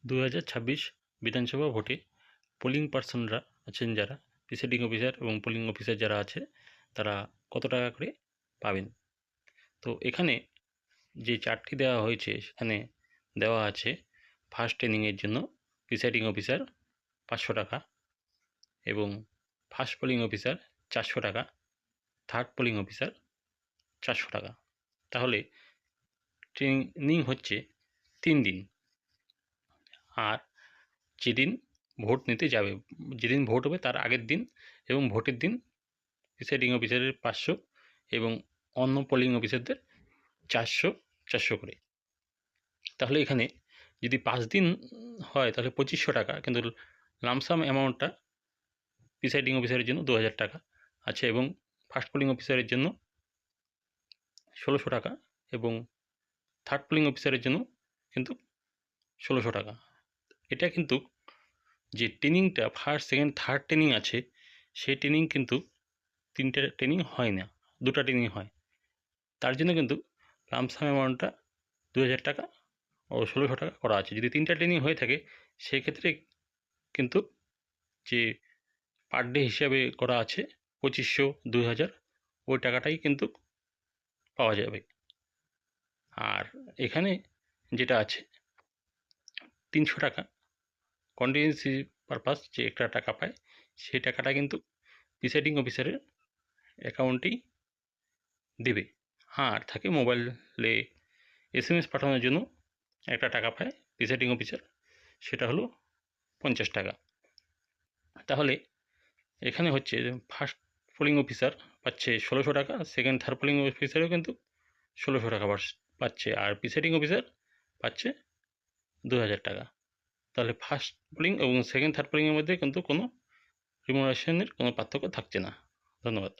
2026 বিধানসভা ভোটে পোলিং পার্সনরা আছেন যারা, প্রিসাইডিং অফিসার এবং পোলিং অফিসার যারা আছে তারা কত টাকা করে পাবেন। তো এখানে যে চার্টটি দেওয়া হয়েছে সেখানে দেওয়া আছে ফার্স্ট ট্রেনিংয়ের জন্য প্রিসাইডিং অফিসার 500 টাকা এবং ফার্স্ট পোলিং অফিসার 400 টাকা, থার্ড পোলিং অফিসার 400 টাকা। তাহলে ট্রেনিং হচ্ছে 3 দিন। আর যেদিন ভোট নিতে যাবে, যেদিন ভোট হবে তার আগের দিন এবং ভোটের দিন প্রিসাইডিং অফিসারের 500 এবং অন্য পোলিং অফিসারদের 400 করে। তাহলে এখানে যদি 5 দিন হয় তাহলে 2500 টাকা, কিন্তু লামসাম অ্যামাউন্টটা প্রিসাইডিং অফিসারের জন্য 2000 টাকা আছে এবং ফার্স্ট পোলিং অফিসারের জন্য 1600 টাকা এবং থার্ড পোলিং অফিসারের জন্য কিন্তু 1600 টাকা। এটা কিন্তু যে ট্রেনিংটা ফার্স্ট সেকেন্ড থার্ড ট্রেনিং আছে সেই ট্রেনিং কিন্তু 3টে ট্রেনিং হয় না, 2টা ট্রেনিং হয়। তার জন্য কিন্তু লামসাম অ্যামাউন্টটা 2000 টাকা ও 1600 টাকা করা আছে। যদি 3টা ট্রেনিং হয়ে থাকে সেক্ষেত্রে কিন্তু যে পার ডে হিসাবে করা আছে 2500, 2000 ওই টাকাটাই কিন্তু পাওয়া যাবে। আর এখানে যেটা আছে 300 টাকা কন্টিনজেন্সি পারপাস যে একটা টাকা পায় সেই টাকাটা কিন্তু প্রিসাইডিং অফিসারের অ্যাকাউন্টেই দেবে। আর থাকে মোবাইলে SMS পাঠানোর জন্য একটা টাকা পায় প্রিসাইডিং অফিসার, সেটা হলো 50 টাকা। তাহলে এখানে হচ্ছে ফার্স্ট পোলিং অফিসার পাচ্ছে 1600 টাকা, সেকেন্ড থার্ড পোলিং অফিসারও কিন্তু 1600 টাকা পাচ্ছে, আর প্রিসাইডিং অফিসার পাচ্ছে 2000 টাকা। তাহলে ফার্স্ট পোলিং এবং সেকেন্ড থার্ড পোলিংয়ের মধ্যে কিন্তু কোনো রিমুনারেশনের কোনো পার্থক্য থাকছে না। ধন্যবাদ।